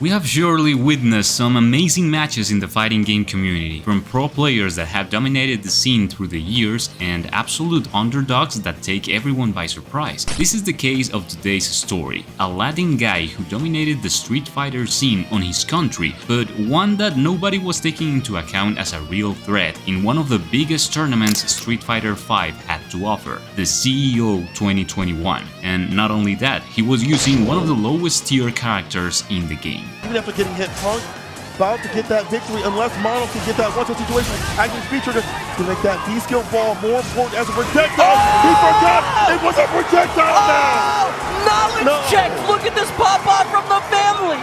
We have surely witnessed some amazing matches in the fighting game community, from pro players that have dominated the scene through the years and absolute underdogs that take everyone by surprise. This is the case of today's story, a Latin guy who dominated the Street Fighter scene on his country, but one that nobody was taking into account as a real threat in one of the biggest tournaments Street Fighter V had to offer, the CEO 2021. And not only that, he was using one of the lowest tier characters in the game. Even after getting hit, Punk about to get that victory unless Mono can get that one-two situation. Actually featured to make that D-skill ball more important as a projectile. He forgot it was a projectile now! Knowledge check! Look at this pop-off from the family!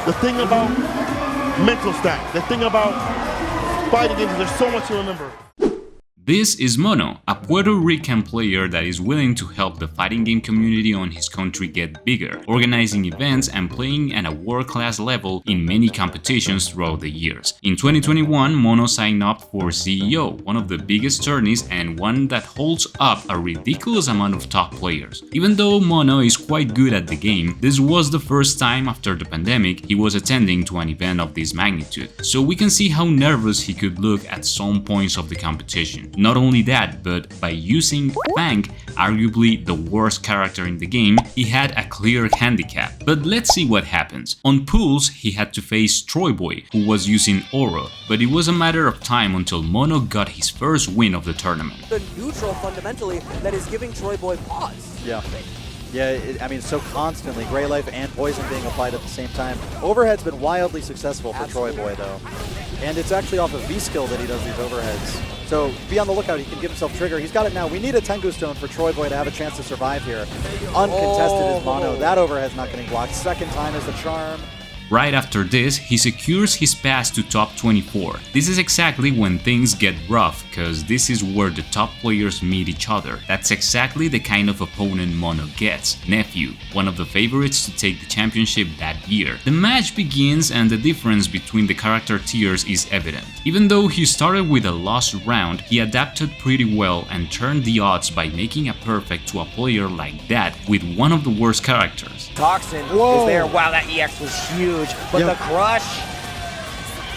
The thing about mental stack, the thing about fighting games, there's so much to remember. This is Mono, a Puerto Rican player that is willing to help the fighting game community on his country get bigger, organizing events and playing at a world-class level in many competitions throughout the years. In 2021, Mono signed up for CEO, one of the biggest tourneys and one that holds up a ridiculous amount of top players. Even though Mono is quite good at the game, this was the first time after the pandemic he was attending to an event of this magnitude, so we can see how nervous he could look at some points of the competition. Not only that, but by using Fang, arguably the worst character in the game, he had a clear handicap. But let's see what happens. On pools, he had to face Troy Boy, who was using Oro, but it was a matter of time until Mono got his first win of the tournament. The neutral, fundamentally, that is giving Troy Boy pause. Yeah. Yeah, I mean, so constantly, Grey Life and Poison being applied at the same time. Overhead's been wildly successful for Troy Boy, though. And it's actually off of V-skill that he does these overheads. So be on the lookout, he can give himself trigger. He's got it now. We need a Tengu Stone for Troy Boy to have a chance to survive here. Uncontested is Mono. That overhead's not getting blocked. Second time is the charm. Right after this, he secures his pass to top 24. This is exactly when things get rough, cause this is where the top players meet each other. That's exactly the kind of opponent Mono gets, Nephew, one of the favorites to take the championship that year. The match begins and the difference between the character tiers is evident. Even though he started with a lost round, he adapted pretty well and turned the odds by making a perfect to a player like that with one of the worst characters. Toxin is there. Wow, that EX was huge. But the crush.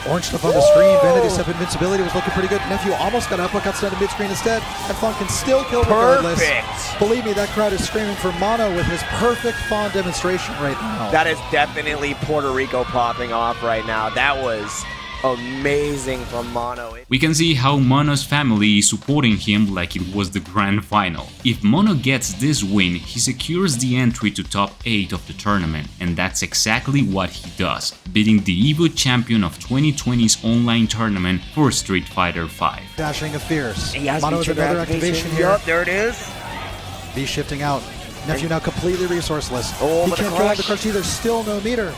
Orange stuff on the screen. Vanity Step invincibility was looking pretty good. Nephew almost got uppercuts down to mid-screen instead. And Fawn can still kill regardless. Believe me, that crowd is screaming for Mono with his perfect Fawn demonstration right now. That is definitely Puerto Rico popping off right now. That was amazing from Mono. We can see how Mono's family is supporting him like it was the grand final. If Mono gets this win, he secures the entry to top 8 of the tournament, and that's exactly what he does, beating the Evo champion of 2020's online tournament for Street Fighter V. Dashing of Fierce. He has Mono with another activation here. Yup, there it is. V shifting out. Nephew now completely resourceless. Oh, he but can't the kill out the crush. crush either. Still no meter.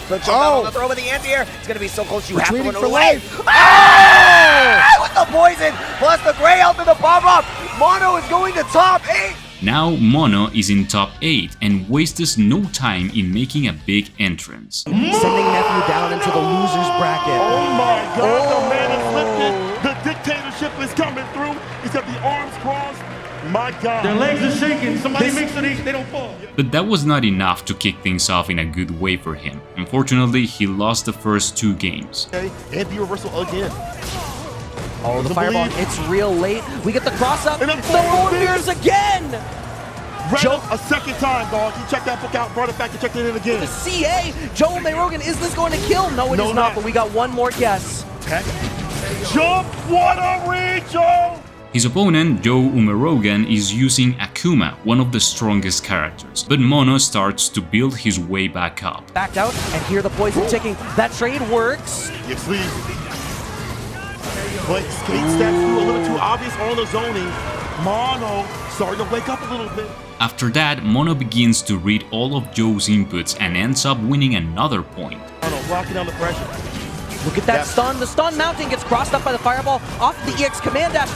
Good job on the throw with the anti-air. It's going to be so close you have to Retreating run for away. life. Ah! With the poison, plus the gray health and the pop-up. Mono is going to top 8. Now Mono is in top 8 and wastes no time in making a big entrance. Sending Nephew down into the loser's bracket. Oh my God, the man is lifted. The dictatorship is coming through. He's got the arms crossed. My God. Their legs are shaking. Somebody makes sure they don't fall. But that was not enough to kick things off in a good way for him. Unfortunately, he lost the first 2 games. Okay, and be reversal again. Oh, the fireball, it's real late. We get the cross-up. And The forward mirrors again. Joe, a second time, dog. He checked that book out, brought it back and checked it in again. The CA, Joe Mayrogan, is this going to kill? No, it is not, but we got one more guess. Jump, what a read, Joe! His opponent, Joe Umerogan, is using Akuma, one of the strongest characters, but Mono starts to build his way back up. Backed out, and here the poison ticking. That trade works. Yes, please. But skate steps through a little too obvious on the zoning. Mono starting to wake up a little bit. After that, Mono begins to read all of Joe's inputs and ends up winning another point. Mono locking down the pressure. Look at that stun. The stun mounting gets crossed up by the fireball off the EX command dash.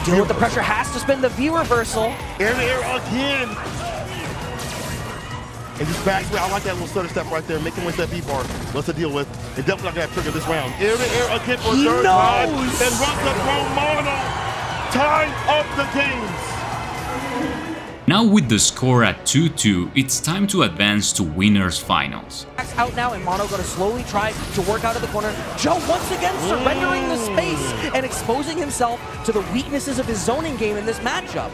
Dealing with the pressure, has to spin the V reversal. Air to air again. And just back. I like that little stutter step right there. Making with that V bar. What's to deal with? And definitely not going to trigger this round. Air to air again for a third time. And runs the throw Mono. Time up the games. Now with the score at 2-2, it's time to advance to winners finals. Out now, and Mono going to slowly try to work out of the corner. Joe once again surrendering the space and exposing himself to the weaknesses of his zoning game in this matchup.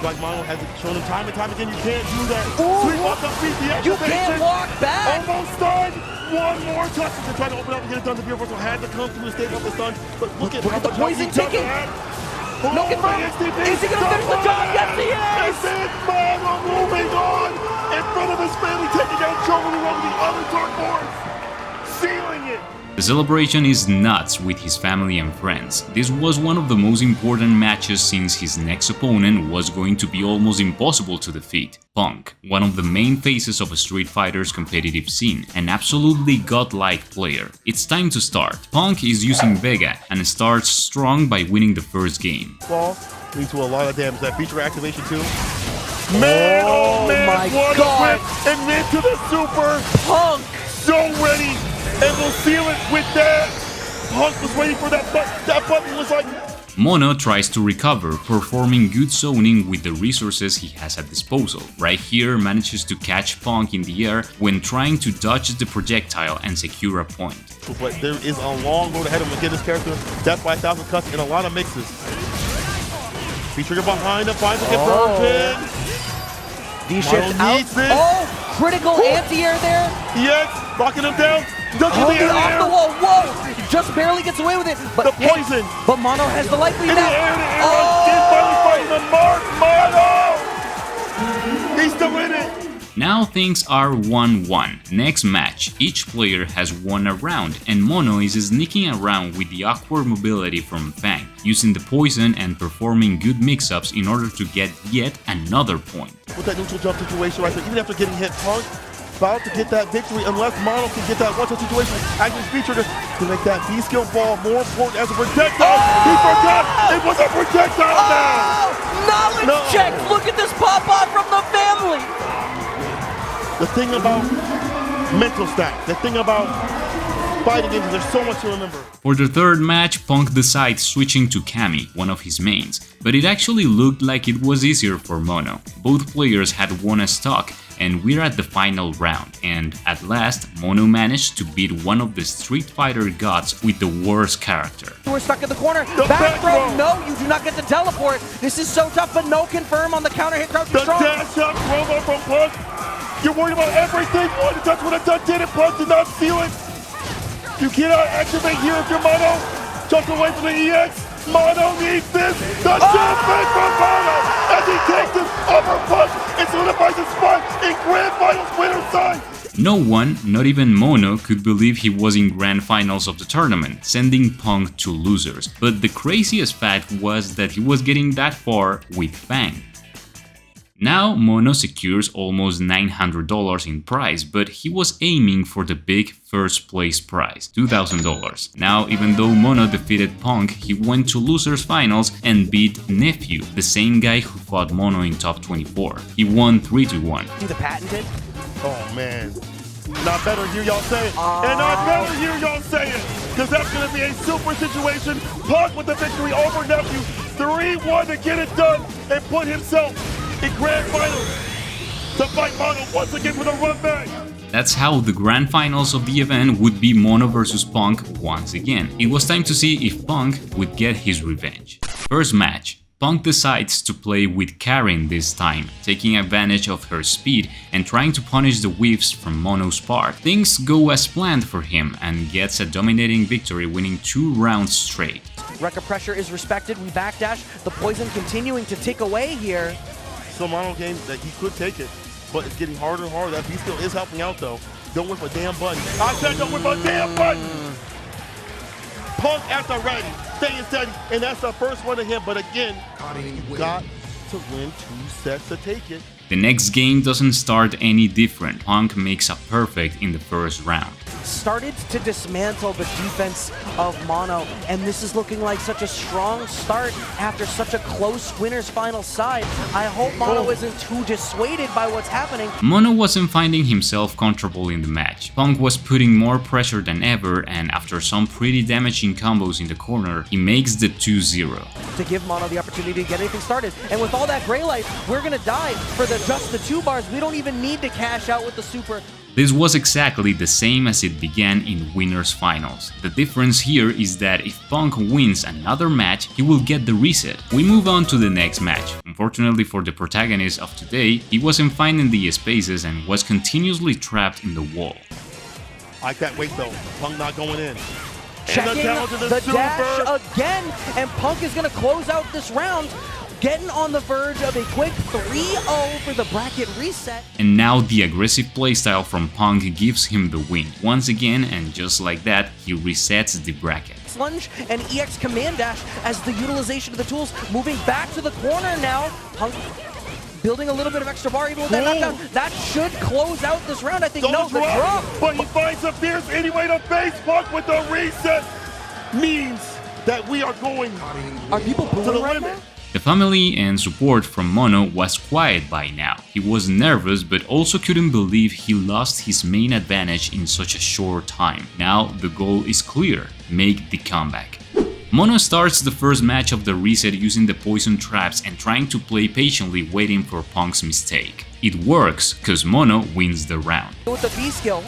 Like Mono has shown him time and time again, you can't do that. Ooh. Sweet walk up, beat the You can't walk back! Almost done. One more touch to try to open up and get it done. The Universal had to come through and stay up the stun. But look at how the much poison help each other ticking. had. No confirm. Is he going to finish the job? Yes, he is! It's it, Mono moving on in front of his family, taking out Joe over the other dark board, sealing it. The celebration is nuts with his family and friends. This was one of the most important matches since his next opponent was going to be almost impossible to defeat. Punk, one of the main faces of a Street Fighter's competitive scene, an absolutely godlike player. It's time to start. Punk is using Vega and starts strong by winning the first game. Ball leads to a lot of damage. That feature activation too. Man, oh man, my what God. a whip! And into the super. Punk! So ready, and we'll seal it with that. Punk was waiting for that button. That button was like... Mono tries to recover, performing good zoning with the resources he has at disposal. Right here manages to catch Punk in the air when trying to dodge the projectile and secure a point. But there is a long road ahead of him to get this character. Death by 1,000 cuts and a lot of mixes. V-trigger behind him, finds a conversion. V-shift Mono out. needs this. Oh, critical anti-air there. Yes, locking him down. Doesn't Oh, the air, off the wall. Whoa! Just barely gets away with it. But The poison. But Mono has the life lead In the now. air, Oh! he's finally fighting the mark. Mono! He's still in it. Now things are 1-1. Next match, each player has won a round, and Mono is sneaking around with the awkward mobility from Fang, using the poison and performing good mix-ups in order to get yet another point. With that neutral jump situation right there, even after getting hit, Punk about to get that victory unless Mono can get that one-touch situation. Acting feature to make that B-skill ball more important as a projectile. He forgot it was a projectile now. Knowledge No. check! Look at this pop-off from the family! The thing about mental stack, the thing about fighting games, there's so much to remember. For the third match, Punk decides switching to Kami, one of his mains, but it actually looked like it was easier for Mono. Both players had won a stock, and we're at the final round, and at last, Mono managed to beat one of the Street Fighter gods with the worst character. We're stuck in the corner. The back throw. throw. No, you do not get to teleport. This is so tough, but no confirm on the counter hit crouch The strong. dash up promo from Punk. You're worried about everything. One touch when a touch did it. Punk did not seal it. You cannot activate here if you're Mono. Just away from the EX. Mono needs this. The jump from Mono as he takes his upper Punk and solidifies his spot in Grand Finals winner's side. No one, not even Mono, could believe he was in Grand Finals of the tournament, sending Punk to losers. But the craziest fact was that he was getting that far with Fang. Now Mono secures almost $900 in prize, but he was aiming for the big first place prize, $2,000. Now, even though Mono defeated Punk, he went to losers finals and beat Nephew, the same guy who fought Mono in top 24. He won 3-1. See the patented? Oh man, not better hear y'all say it, and not better hear y'all say it, because that's going to be a super situation. Punk with the victory over Nephew, 3-1 to get it done and put himself in Grand Finals to fight Mono once again for the run back. That's how the Grand Finals of the event would be Mono versus Punk once again. It was time to see if Punk would get his revenge. First match. Punk decides to play with Karin this time, taking advantage of her speed and trying to punish the whiffs from Mono's part. Things go as planned for him and gets a dominating victory, winning 2 rounds straight. Rekka pressure is respected, we backdash, the poison continuing to tick away here. So Mono game that he could take it, but it's getting harder and harder. That B skill is helping out though. Don't whip a damn button. I said don't whip a damn button! Punk at the ready, staying steady, and that's the first one to him. But again, you got to win 2 sets to take it. The next game doesn't start any different. Punk makes a perfect in the first round. started to dismantle the defense of Mono, and this is looking like such a strong start after such a close winners final side. I hope Mono isn't too dissuaded by what's happening. Mono wasn't finding himself comfortable in the match. Punk was putting more pressure than ever, and after some pretty damaging combos in the corner, he makes the 2-0. To give Mono the opportunity to get anything started. And with all that gray life, we're gonna die for just the 2 bars. We don't even need to cash out with the super. This was exactly the same as it began in winners finals. The difference here is that if Punk wins another match, he will get the reset. We move on to the next match. Unfortunately for the protagonist of today, he wasn't finding the spaces and was continuously trapped in the wall. I like that weight though. Punk not going in. Checking the dash again, and Punk is gonna close out this round, getting on the verge of a quick 3-0 for the bracket reset. And now the aggressive playstyle from Punk gives him the win once again, and just like that, he resets the bracket. Lunge and EX command dash as the utilization of the tools, moving back to the corner now. Punk building a little bit of extra bar even with that knockdown. That should close out this round, I think. No, the drop. But he finds a fierce anyway to face Punk with the reset. Means that we are going Are people to the booing right limit. now? The family and support from Mono was quiet by now. He was nervous but also couldn't believe he lost his main advantage in such a short time. Now the goal is clear: make the comeback. Mono starts the first match of the reset using the poison traps and trying to play patiently, waiting for Punk's mistake. It works, cause Mono wins the round. With the B skill.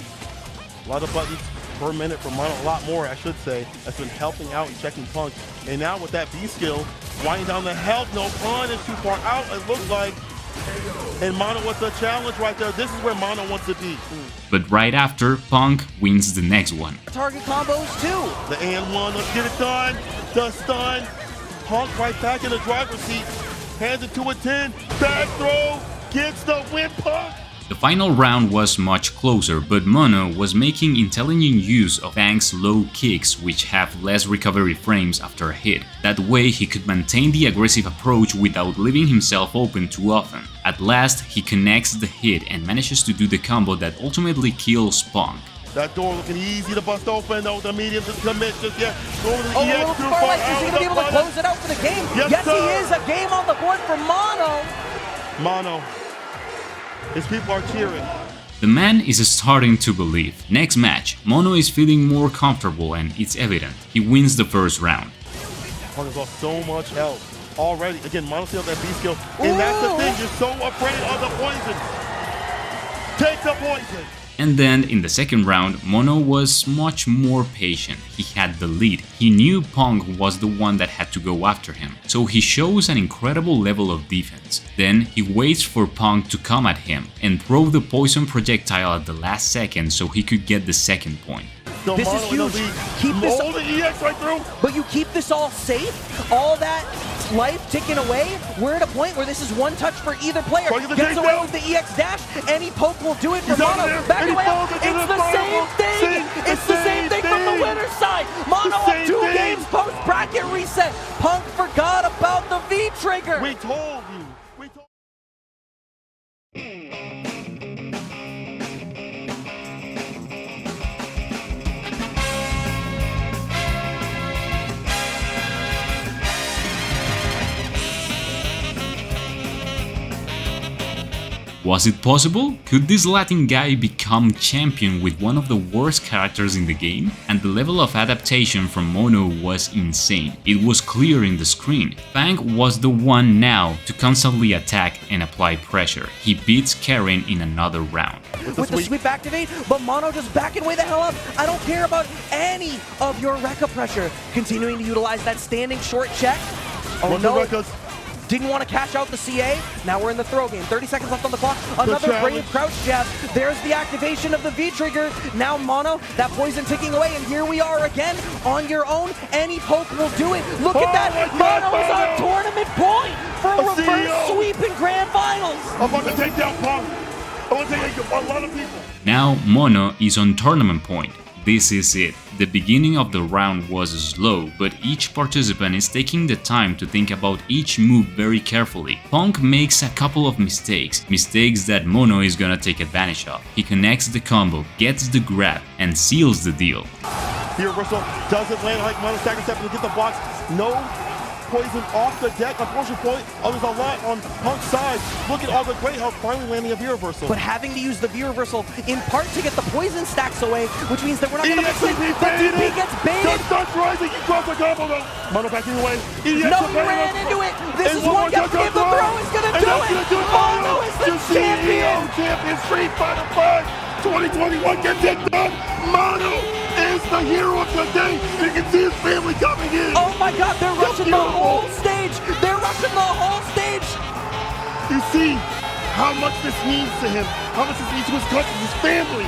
A lot of buttons per minute for Mono, a lot more I should say, that's been helping out and checking Punk. And now with that B skill, winding down the health, no pun is too far out, it looks like. And Mono with the challenge right there, this is where Mono wants to be. But right after, Punk wins the next one. Target combos too. The and one, let's get it done. The stun. Punk right back in the driver's seat. Hands it to a 10. Back throw. Gets the win, Punk. The final round was much closer, but Mono was making intelligent use of Fang's low kicks, which have less recovery frames after a hit. That way he could maintain the aggressive approach without leaving himself open too often. At last, he connects the hit and manages to do the combo that ultimately kills Punk. That door looking easy to bust open, though. The medium just commit just yet. Going to the A EX little too far far right. Is he out going to be able to close it out for the game? Yes, he sir. is. A game on the board for Mono. Mono. His people are cheering. The man is starting to believe. Next match, Mono is feeling more comfortable and it's evident. He wins the first round. Punk has lost so much health already. Again, Mono still has that B skill. And that's the thing, you're so afraid of the poison. Take the poison. And then in the second round, Mono was much more patient. He had the lead. He knew Punk was the one that had to go after him, so he shows an incredible level of defense. Then he waits for Punk to come at him and throw the poison projectile at the last second so he could get the second point. So This is Mono in the huge. lead. Keep this- Roll the EX right through. But you keep this all safe, all that life ticking away. We're at a point where this is one touch for either player. Look at the Gets away takedown. with the EX dash, any poke will do it for He's out Mono. there, Back and he away falls up. into It's the the same fireball. thing. It's the same thing from the winner's side. Mono up same 2 thing. games post bracket reset. Punk forgot about the V trigger. We told you. We told Was it possible? Could this Latin guy become champion with one of the worst characters in the game? And the level of adaptation from Mono was insane. It was clear in the screen. Fang was the one now to constantly attack and apply pressure. He beats Karen in another round. With the sweep activate, but Mono just backing way the hell up. I don't care about any of your Rekka pressure. Continuing to utilize that standing short check. Oh Run the no. Rekkas. Didn't want to cash out the CA. Now we're in the throw game. 30 seconds left on the clock. Another brave crouch jab. There's the activation of the V-trigger. Now Mono, that poison ticking away, and here we are again. On your own, any poke will do it. Look at that. Mono's on tournament point for a reverse sweep in grand finals. I'm about to take down Punk. I want to take a lot of people. Now Mono is on tournament point. This is it. The beginning of the round was slow, but each participant is taking the time to think about each move very carefully. Punk makes a couple of mistakes that Mono is gonna take advantage of. He connects the combo, gets the grab, and seals the deal. Here, Russell doesn't land like Mono stagger step to get the blocks. No poison off the deck. Unfortunately, there's a lot on Punk's side. Look at all the great help finally landing a V-reversal. But having to use the V-reversal in part to get the poison stacks away, which means that we're not going to mix it. The DP gets baited. The stun's rising. He drops the combo though. Mono backing away. No, he ran into it. This is one gap. If the throw is going to do it. Mono is the champion. Champion Street Fighter 5 2021 gets it done. Mono is the hero of the day. You can see his family coming in. Oh my God, they're rushing the whole stage. They're rushing the whole stage. You see how much this means to him, how much this means to his country, his family,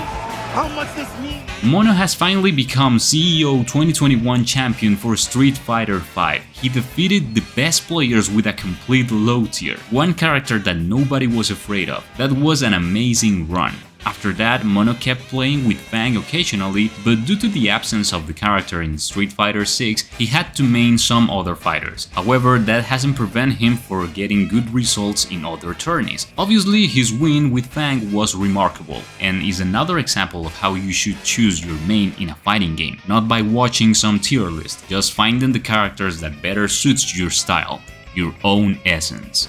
how much this means. Mono has finally become CEO 2021 champion for Street Fighter V. He defeated the best players with a complete low tier, one character that nobody was afraid of. That was an amazing run. After that, Mono kept playing with Fang occasionally, but due to the absence of the character in Street Fighter VI, he had to main some other fighters. However, that hasn't prevented him from getting good results in other tourneys. Obviously, his win with Fang was remarkable, and is another example of how you should choose your main in a fighting game, not by watching some tier list, just finding the characters that better suits your style, your own essence.